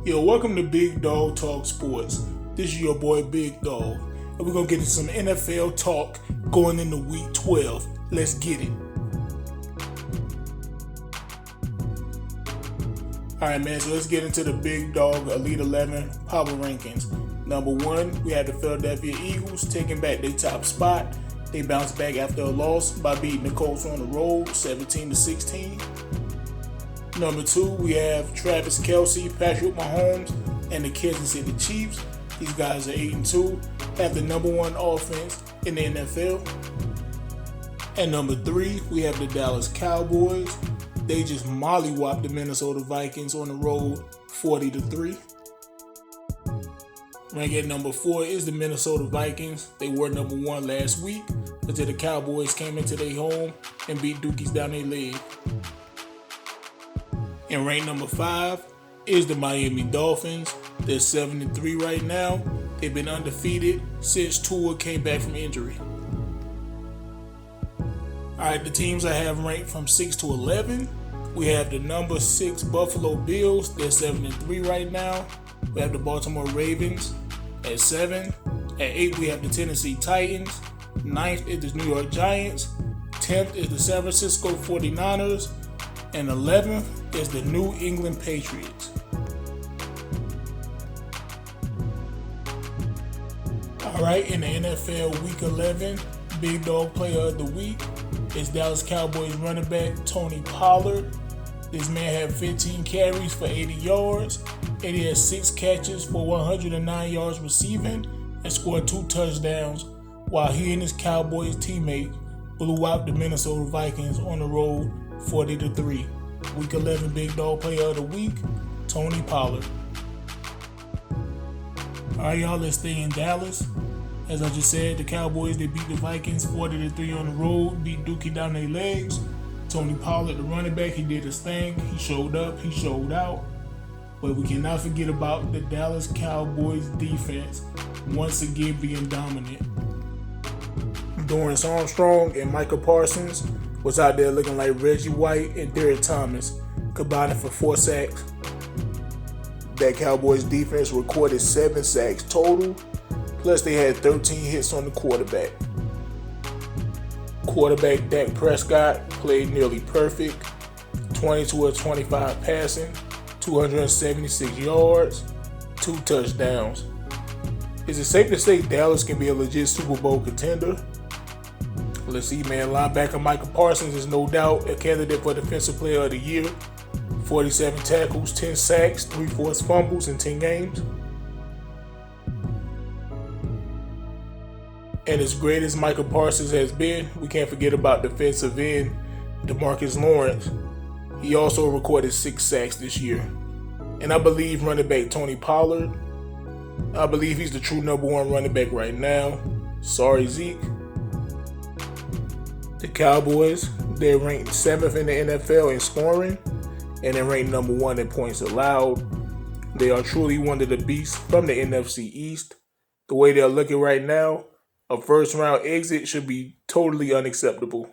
Yo, welcome to Big Dog Talk Sports. This is your boy Big Dog, and we're gonna get into some NFL talk going into Week 12. Let's get it. Alright, man, so let's get into the Big Dog Elite 11 Power Rankings. Number 1, we have the Philadelphia Eagles taking back their top spot. They bounced back after a loss by beating the Colts on the road, 17-16. Number 2, we have Travis Kelce, Patrick Mahomes, and the Kansas City Chiefs. These guys are 8-2, have the number 1 offense in the NFL. And number 3, we have the Dallas Cowboys. They just mollywopped the Minnesota Vikings on the road, 40-3. Ranking at number 4 is the Minnesota Vikings. They were number 1 last week until the Cowboys came into their home and beat Dookies down their leg. And ranked number 5 is the Miami Dolphins. They're 7-3 right now. They've been undefeated since Tua came back from injury. Alright, the teams I have ranked from 6 to 11. We have the number 6 Buffalo Bills. They're 7-3 right now. We have the Baltimore Ravens at 7. At 8, we have the Tennessee Titans. 9th is the New York Giants. 10th is the San Francisco 49ers. And 11th is the New England Patriots. Alright, in the NFL Week 11, Big Dog Player of the Week is Dallas Cowboys running back Tony Pollard. This man had 15 carries for 80 yards, and he had 6 catches for 109 yards receiving and scored 2 touchdowns, while he and his Cowboys teammate blew out the Minnesota Vikings on the road 40-3. Week 11 Big Dog Player of the Week, Tony Pollard. Alright, y'all, let's stay in Dallas. As I just said, the Cowboys, they beat the Vikings 40-3 on the road, beat Dookie down their legs. Tony Pollard, the running back, he did his thing. He showed up, he showed out. But we cannot forget about the Dallas Cowboys defense once again being dominant. Dorrance Armstrong and Micah Parsons was out there looking like Reggie White and Derek Thomas, combining for 4 sacks. That Cowboys defense recorded 7 sacks total, plus they had 13 hits on the quarterback. Quarterback Dak Prescott played nearly perfect, 22 of 25 passing, 276 yards, 2 touchdowns. Is it safe to say Dallas can be a legit Super Bowl contender? Let's see, man. Linebacker Micah Parsons is no doubt a candidate for Defensive Player of the Year. 47 tackles, 10 sacks, 3 forced fumbles in 10 games. And as great as Micah Parsons has been, we can't forget about defensive end DeMarcus Lawrence. He also recorded 6 sacks this year. And I believe running back Tony Pollard, I believe he's the true number 1 running back right now. Sorry, Zeke. The Cowboys, they're ranked 7th in the NFL in scoring, and they're ranked number 1 in points allowed. They are truly one of the beasts from the NFC East. The way they're looking right now, a first-round exit should be totally unacceptable.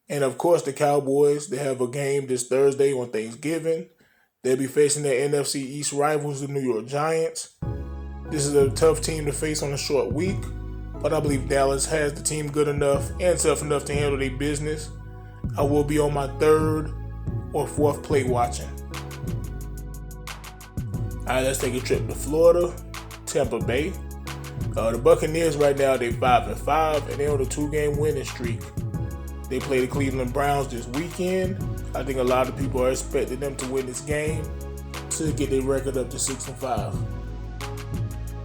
And of course, the Cowboys, they have a game this Thursday on Thanksgiving. They'll be facing their NFC East rivals, the New York Giants. This is a tough team to face on a short week, but I believe Dallas has the team good enough and tough enough to handle their business. I will be on my 3rd or 4th play watching. Alright, let's take a trip to Florida, Tampa Bay. The Buccaneers right now, they're 5-5, and they're on a 2-game winning streak. They play the Cleveland Browns this weekend. I think a lot of people are expecting them to win this game to get their record up to 6-5.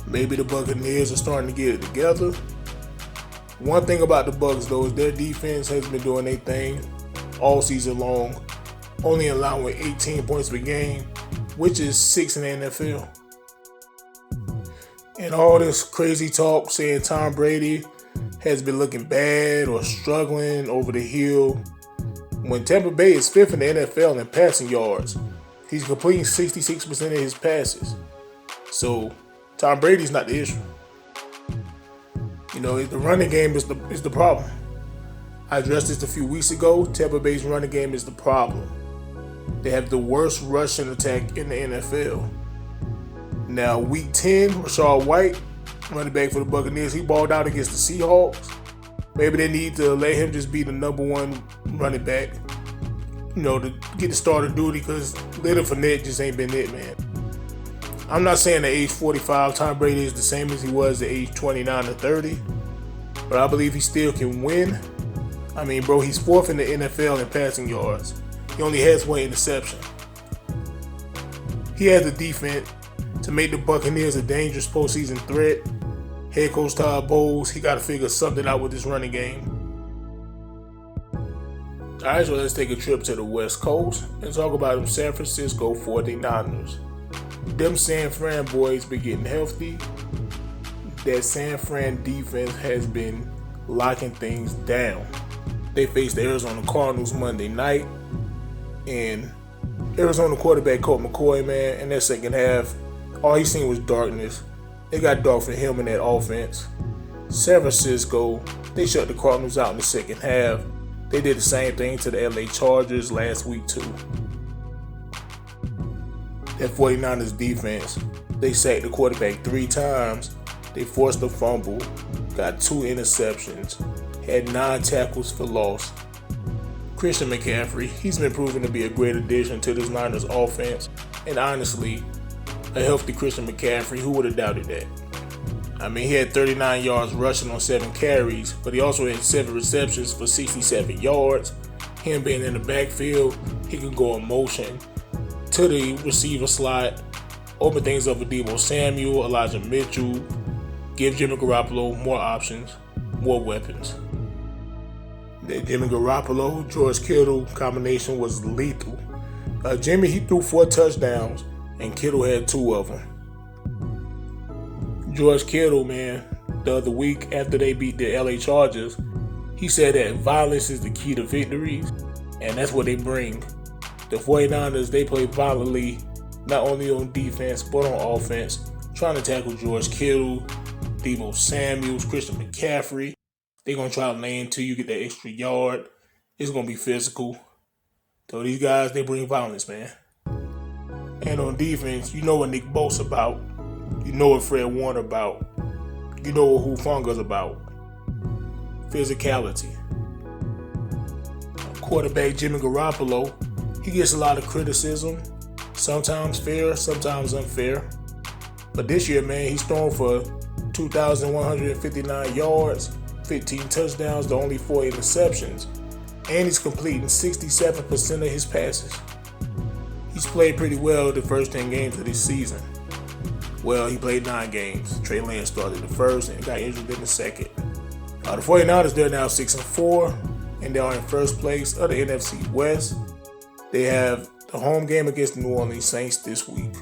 Maybe the Buccaneers are starting to get it together. One thing about the Bucs, though, is their defense has been doing their thing all season long, only allowing 18 points per game, which is 6th in the NFL. And all this crazy talk saying Tom Brady has been looking bad or struggling over the hill. When Tampa Bay is 5th in the NFL in passing yards, he's completing 66% of his passes. So Tom Brady's not the issue. You know, the running game is the problem. I addressed this a few weeks ago. Tampa Bay's running game is the problem. They have the worst rushing attack in the NFL. Now, week 10, Rachaad White, running back for the Buccaneers, he balled out against the Seahawks. Maybe they need to let him just be the number one running back, to get the starter duty, because Leonard Fournette just ain't been it, man. I'm not saying at age 45 Tom Brady is the same as he was at age 29 or 30, but I believe he still can win. I mean, bro, he's fourth in the NFL in passing yards. He only has one interception. He has the defense to make the Buccaneers a dangerous postseason threat. Head coach Todd Bowles, he got to figure something out with this running game. Alright, so let's take a trip to the West Coast and talk about them San Francisco 49ers. Them San Fran boys been getting healthy. That San Fran defense has been locking things down. They faced the Arizona Cardinals Monday night, and Arizona quarterback Colt McCoy, man, in that second half, all he seen was darkness. It got dark for him in that offense. San Francisco, they shut the Cardinals out in the second half. They did the same thing to the LA Chargers last week too. That 49ers defense, they sacked the quarterback 3 times. They forced a fumble, got 2 interceptions, had 9 tackles for loss. Christian McCaffrey, he's been proven to be a great addition to this Niners offense. And honestly, a healthy Christian McCaffrey, who would have doubted that? I mean, he had 39 yards rushing on 7 carries, but he also had 7 receptions for 67 yards. Him being in the backfield, he can go in motion to the receiver slot, open things up for Deebo Samuel, Elijah Mitchell, give Jimmy Garoppolo more options, more weapons. That Jimmy Garoppolo, George Kittle combination was lethal. Jimmy, he threw 4 touchdowns, and Kittle had 2 of them. George Kittle, man, the other week after they beat the LA Chargers, he said that violence is the key to victories, and that's what they bring. The 49ers, they play violently, not only on defense, but on offense, trying to tackle George Kittle, Deebo Samuel, Christian McCaffrey. They're going to try to lay into you, get that extra yard. It's going to be physical. So these guys, they bring violence, man. And on defense, you know what Nick Bosa about. You know what Fred Warner about. You know what Hufanga's about. Physicality. Quarterback Jimmy Garoppolo, he gets a lot of criticism. Sometimes fair, sometimes unfair. But this year, man, he's thrown for 2,159 yards, 15 touchdowns to only 4 interceptions. And he's completing 67% of his passes. He's played pretty well the first 10 games of this season. Well, he played 9 games. Trey Lance started the first and got injured in the second. The 49ers, they're now 6-4, and they are in first place of the NFC West. They have the home game against the New Orleans Saints this week.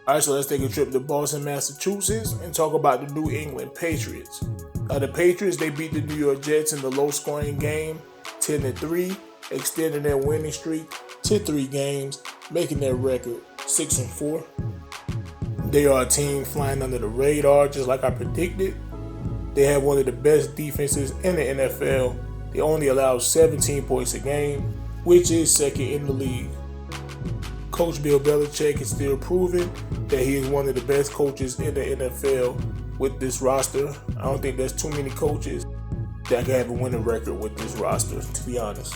Alright, so let's take a trip to Boston, Massachusetts, and talk about the New England Patriots. The Patriots, they beat the New York Jets in the low-scoring game, 10-3, extending their winning streak to 3 games, making their record 6-4. They are a team flying under the radar, just like I predicted. They have one of the best defenses in the NFL. They only allow 17 points a game, which is second in the league. Coach Bill Belichick is still proving that he is one of the best coaches in the NFL with this roster. I don't think there's too many coaches that can have a winning record with this roster, to be honest.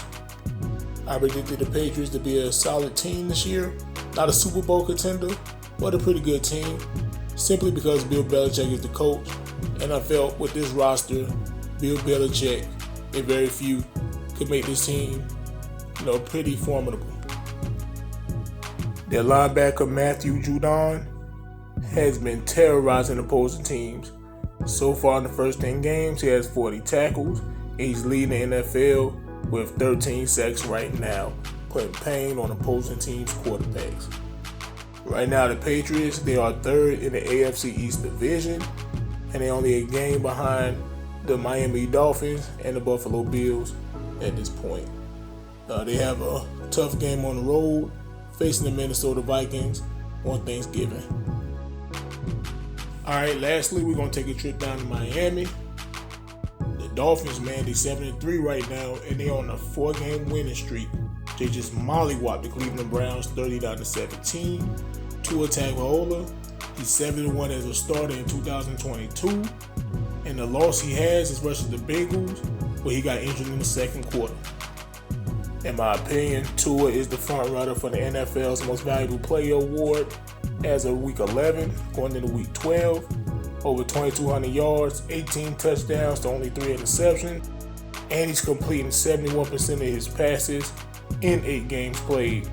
I predicted the Patriots to be a solid team this year. Not a Super Bowl contender, but a pretty good team. Simply because Bill Belichick is the coach. And I felt with this roster, Bill Belichick and very few could make this team, pretty formidable. Their linebacker Matthew Judon has been terrorizing opposing teams. So far in the first 10 games, he has 40 tackles. He's leading the NFL with 13 sacks right now, putting pain on opposing teams' quarterbacks. Right now, the Patriots, they are third in the AFC East Division, and they're only a game behind the Miami Dolphins and the Buffalo Bills at this point. They have a tough game on the road, facing the Minnesota Vikings on Thanksgiving. Alright, lastly, we're going to take a trip down to Miami. The Dolphins, man, they're 7-3 right now, and they're on a 4-game winning streak. They just mollywopped the Cleveland Browns 39-17. Tua Tagovailoa, he's 7-1 as a starter in 2022. And the loss he has is versus the Bengals, where he got injured in the second quarter. In my opinion, Tua is the front runner for the NFL's Most Valuable Player Award as of Week 11, going into Week 12. Over 2,200 yards, 18 touchdowns to only 3 interceptions, and he's completing 71% of his passes in 8 games played.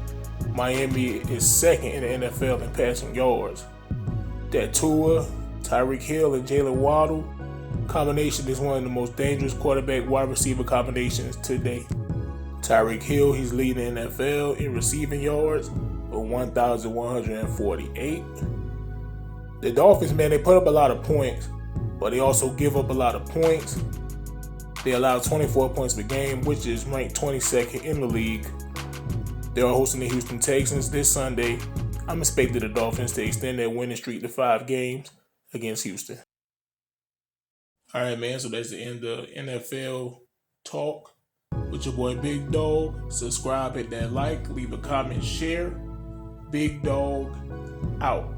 Miami is second in the NFL in passing yards. That Tua, Tyreek Hill, and Jalen Waddle combination is one of the most dangerous quarterback-wide receiver combinations today. Tyreek Hill, he's leading the NFL in receiving yards with 1,148. The Dolphins, man, they put up a lot of points, but they also give up a lot of points. They allow 24 points per game, which is ranked 22nd in the league. They are hosting the Houston Texans this Sunday. I'm expecting the Dolphins to extend their winning streak to 5 games against Houston. All right, man, so that's the end of NFL Talk with your boy Big Dog. Subscribe, hit that like, leave a comment, share. Big Dog out.